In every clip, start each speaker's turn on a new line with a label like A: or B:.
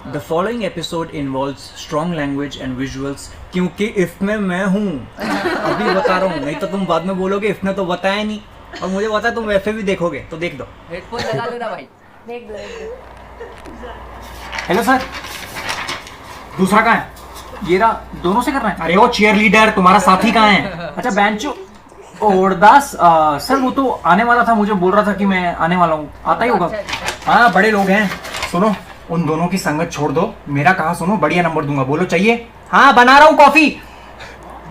A: The following episode involves strong language and visuals, क्योंकि इसमें मैं हूँ। अभी बता रहा हूँ, नहीं तो तुम बाद में बोलोगे इसने तो बताया नहीं, और मुझे पता है तुम वैसे भी देखोगे, तो देख दो।
B: हेडफोन लगा दो ना भाई।
C: देख दो
D: हेलो सर, दूसरा कहाँ है? ये रहा, दोनों से करना है। अरे वो चीयर लीडर तुम्हारा साथी कहाँ है? अच्छा बेंचो ओरदास सर वो तो आने वाला था, मुझे बोल रहा था कि मैं आने वाला हूँ, आता ही होगा। हाँ बड़े लोग हैं। सुनो, उन दोनों की संगत छोड़ दो, मेरा कहा सुनो, बढ़िया नंबर दूंगा। बोलो चाहिए? हाँ बना रहा हूँ कॉफी।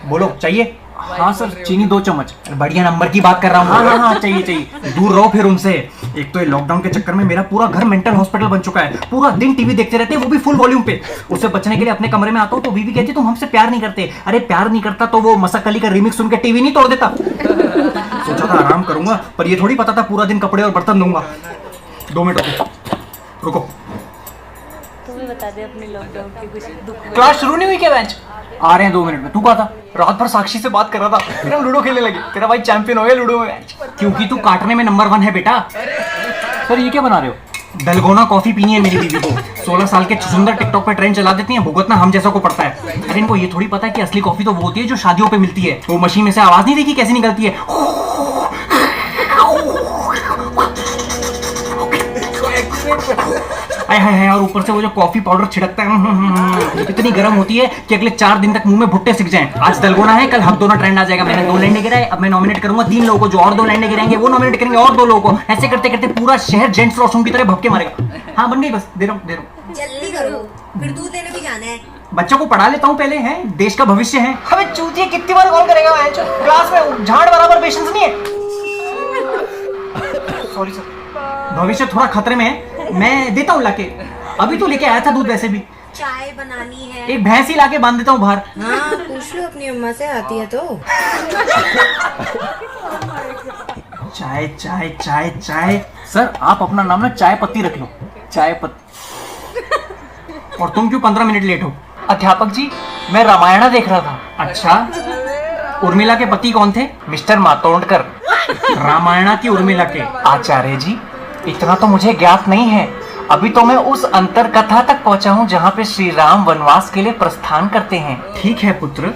D: बोलो चाहिए? हाँ सर, चीनी 2 चम्मच। बढ़िया नंबर की बात कर रहा हूँ। हाँ हाँ चाहिए चाहिए। दूर रहो फिर उनसे। एक तो ये लॉकडाउन के चक्कर में मेरा पूरा घर मेंटल हॉस्पिटल बन चुका है। पूरा दिन टीवी देखते रहते हैं, वो भी फुल वॉल्यूम पे। उससे बचने के लिए अपने कमरे में आता हूँ तो बीवी कहती तुम हमसे प्यार नहीं करते। अरे प्यार नहीं करता तो वो मसक अली का रिमिक्स सुन के टीवी नहीं तोड़ देता। सोचा था आराम करूंगा, पर ये थोड़ी पता था पूरा दिन कपड़े और बर्तन दूंगा। 2 मिनट रुको।
C: तू भी बता दे अपने लॉकडाउन की कुछ दुख।
D: क्लास शुरू नहीं हुई क्या बेंच? आ रहे हैं 2 मिनट में। तू कहा था? रात भर साक्षी से बात कर रहा था, फिर हम लूडो खेलने लगे। तेरा भाई चैंपियन हो गया लूडो में बेंच, क्योंकि तू काटने में नंबर 1 है बेटा। सर ये क्या बना रहे हो? दलगोना कॉफी पीनी है मेरी बीवी को। 16 साल के सुंदर टिकटॉक पे ट्रेंड चला देती हैं, भुगतना हम जैसा को पड़ता है। अरे इनको ये थोड़ी पता है कि असली कॉफी तो वो होती है जो शादियों पे मिलती है। वो मशीन में से आवाज नहीं देखी कैसे निकलती है? हाय और ऊपर से वो जो कॉफी पाउडर छिड़कता है, इतनी गर्म होती है कि अगले 4 दिन तक मुंह में भुट्टे सिक जाएं। आज दलगोना है, कल हकदोना ट्रेंड आ जाएगा। मैंने 2 लैंडे गिराए, अब मैं नॉमिनेट करूंगा 3 लोगों को, जो और 2 लैंडे गिराएंगे वो नॉमिनेट करेंगे और 2 लोगों को। ऐसे करते करते पूरा शहर जेंट्स वॉशरूम की तरह भपके मारेगा। हाँ बन गई, बस दे रहा हूँ।
E: जल्दी करो, फिर दूध देने भी जाना है।
D: बच्चों को पढ़ा लेता हूँ पहले, है देश का भविष्य है। हमें चूतिया कितनी बार कॉल करेगा? क्लास में झाड़ बराबर पेशेंस नहीं है। सॉरी सर, भविष्य थोड़ा खतरे में है, मैं देता हूँ लाके। अभी तो लेके आया था दूध, वैसे भी
E: चाय बनानी है।
D: एक भैंस ही लाके बांध देता हूँ बाहर।
E: हाँ पूछ लो अपनी अम्मा से, आती है तो।
D: चाय चाय चाय चाय। सर आप अपना नाम ना चाय पत्ती रख लो, चाय पत्ती। और तुम क्यों 15 मिनट लेट हो? अध्यापक जी मैं रामायण देख रहा था। अच्छा, उर्मिला के पति कौन थे? मिस्टर मातोंडकर। रामायण की उर्मिला के। आचार्य जी इतना तो मुझे ज्ञात नहीं है, अभी तो मैं उस अंतर कथा तक पहुंचा हूं जहां पे श्री राम वनवास के लिए प्रस्थान करते हैं। ठीक है पुत्र,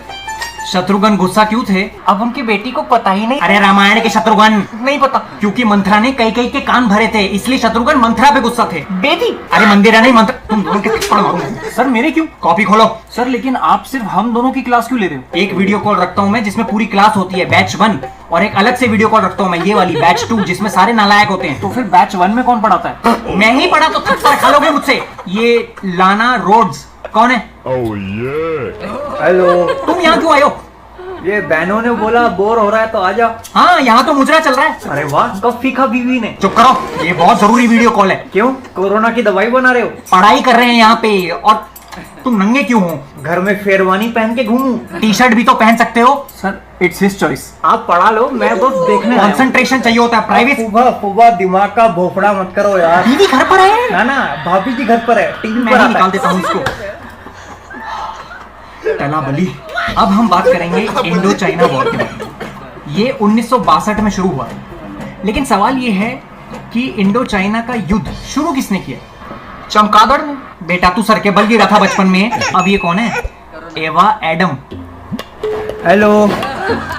D: शत्रुघ्न गुस्सा क्यों थे? अब उनकी बेटी को पता ही नहीं। अरे रामायण के शत्रुघ्न नहीं पता? क्योंकि मंथरा ने कई के कान भरे थे, इसलिए शत्रुघ्न मंथरा पे गुस्सा थे। बेटी? अरे मंदिरा नहीं मंथरा। तुम दोनों के थप्पड़ मारूंगा। सर मेरे क्यों? कॉपी खोलो। सर लेकिन आप सिर्फ हम दोनों की क्लास क्यों ले रहे हो? एक वीडियो कॉल रखता हूँ मैं जिसमें पूरी क्लास होती है, बैच 1, और एक अलग से वीडियो कॉल रखता हूँ मैं, ये वाली बैच 2, जिसमें सारे नालायक होते हैं। तो फिर बैच 1 में कौन पढ़ाता है? मैं ही पढ़ा तो थप्पड़ खा लोगे मुझसे। ये लाना रोड्स कौन है?
A: हेलो,
D: तुम यहाँ क्यों आए हो?
A: ये बहनों ने बोला बोर हो रहा है तो आ जा।
D: हाँ यहाँ तो मुजरा चल रहा है।
A: अरे वाह, कब सीखा बीवी ने?
D: चुप करो, ये बहुत जरूरी वीडियो कॉल है।
A: क्यों, कोरोना की दवाई बना रहे हो?
D: पढ़ाई कर रहे हैं यहाँ पे। और तुम नंगे क्यों हो?
A: घर में शेरवानी पहन के घूमूं?
D: टी शर्ट भी तो पहन सकते हो। Sir it's his choice.
A: आप पढ़ा लो, मैं बस देखने आया हूं।
D: कंसंट्रेशन चाहिए होता है, प्राइवेट।
A: सुबह दिमाग का भोपड़ा मत करो यार।
D: दीदी घर पर है
A: ना ना, भाभी जी घर पर है, टीवी
D: मैं
A: पर
D: ही
A: आता
D: निकाल
A: है।
D: देता हूँ इसको। टला बली। अब हम बात करेंगे इंडो चाइना वॉर के बारे में। ये 1962 में शुरू हुआ, लेकिन सवाल ये है कि इंडो चाइना का युद्ध शुरू किसने किया? चमगादड़ ने। बेटा तू सर के बल गिरा था बचपन में। अब ये कौन है? एवा एडम।
A: हेलो,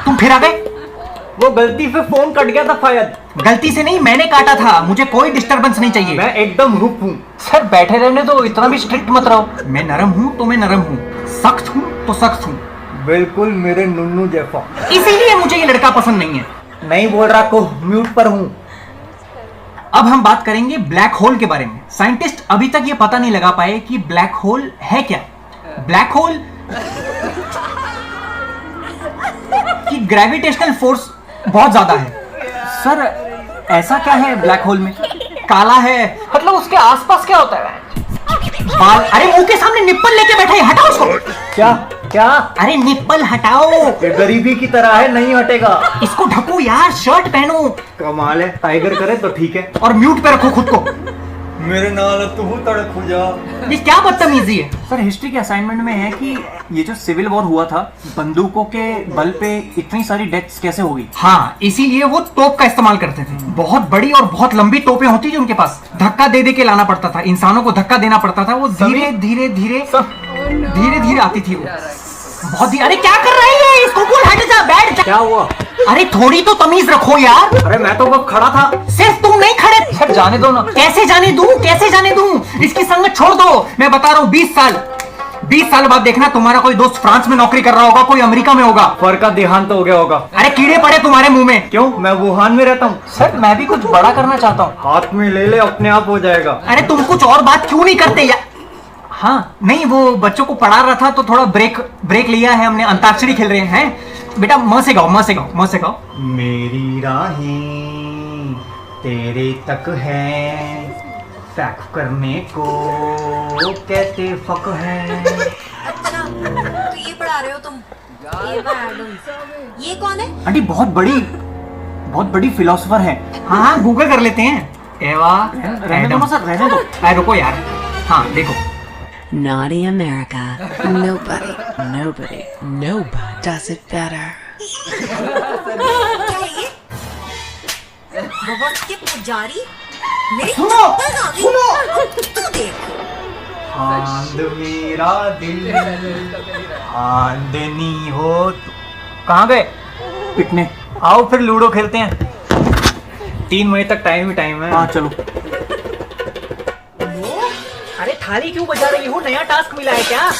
D: तुम फिर आ गए?
A: वो गलती से फोन कट गया था शायद।
D: गलती से नहीं, मैंने काटा था, मुझे कोई डिस्टरबेंस नहीं चाहिए।
A: मैं एकदम रुक हूँ।
D: सर बैठे रहने दो, इतना भी स्ट्रिक्ट मत रहो। मैं नरम हूँ तो मैं नरम हूँ, सख्त हूँ तो सख्त हूँ।
A: बिल्कुल मेरे नुन्नू जैसा।
D: इसीलिए मुझे ये लड़का पसंद नहीं है।
A: नहीं बोल रहा को, म्यूट पर हूँ।
D: अब हम बात करेंगे ब्लैक होल के बारे में। साइंटिस्ट अभी तक ये पता नहीं लगा पाए कि ब्लैक होल है क्या। ब्लैक होल की ग्रेविटेशनल फोर्स बहुत ज्यादा है। सर ऐसा क्या है ब्लैक होल में? काला है, मतलब उसके आसपास क्या होता है? बाल। अरे मुंह के सामने निप्पल लेके बैठा है, हटाओ उसको।
A: क्या क्या?
D: अरे निप्पल हटाओ।
A: ये गरीबी की तरह है, नहीं हटेगा।
D: इसको ढको यार, शर्ट पहनो।
A: कमाल है, टाइगर करे तो ठीक है।
D: और म्यूट पे रखो खुद को।
A: मेरे नाल तू तड़क हो जा।
D: ये क्या बदतमीजी है? सर हिस्ट्री के असाइनमेंट में है कि ये जो सिविल वॉर हुआ था, बंदूकों के बल पे इतनी सारी डेथ्स कैसे हो गई? हाँ, इसीलिए वो तोप का इस्तेमाल करते थे। बहुत बड़ी और बहुत लंबी तोपें होती थी उनके पास, धक्का दे दे के लाना पड़ता था, इंसानों को धक्का देना पड़ता था, वो धीरे धीरे धीरे धीरे धीरे आती थी वो। बहुत अरे क्या कर रही है? इसको बोल हट जा, बैठ जा।
A: क्या हुआ?
D: अरे थोड़ी तो तमीज रखो यार।
A: अरे मैं तो वो खड़ा था।
D: सिर्फ तुम नहीं खड़े। सर जाने दो ना। कैसे जाने दूं? कैसे जाने दूं? इसकी संगत छोड़ दो। मैं बता रहा हूँ 20 साल बाद देखना तुम्हारा कोई दोस्त फ्रांस में नौकरी कर रहा होगा, कोई अमेरिका में होगा।
A: फर का देहांत हो गया होगा।
D: अरे कीड़े पड़े तुम्हारे मुंह में।
A: क्यों? मैं वुहान में रहता हूँ।
D: सर मैं भी कुछ बड़ा करना चाहता हूँ।
A: हाथ में ले ले, अपने आप हो जाएगा।
D: अरे तुम कुछ और बात क्यों नहीं करते यार? हाँ नहीं, वो बच्चों को पढ़ा रहा था तो थोड़ा ब्रेक लिया है हमने, अंताक्षरी खेल रहे हैं। बेटा म से गाओ, म से गाओ, म से गाओ।
A: मेरी राहें तेरे तक है, फैक करने को कहते फक है।
E: अच्छा तो ये पढ़ा रहे हो तुम? एवा एडम्स। ये कौन है?
D: आंटी बहुत बड़ी फिलोसोफर है। हाँ हाँ गूगल कर लेते हैं। एवा रहने दो सर, रहने दो। अरे रुको यार, हाँ देखो।
B: Naughty America. Nobody does it better.
E: क्या है ये? बहुत के पुजारी मेरी
D: सुनो,
E: चप्पल आ गई।
D: सुनो।
E: तू देख।
A: चांद मेरा दिल चांदनी हो।
D: कहाँ गए? पिटने।
A: आओ फिर लूडो खेलते हैं। 3 बजे तक टाइम है।
D: हाँ चलो। अरे थाली क्यों बजा रही हो? नया टास्क मिला है क्या?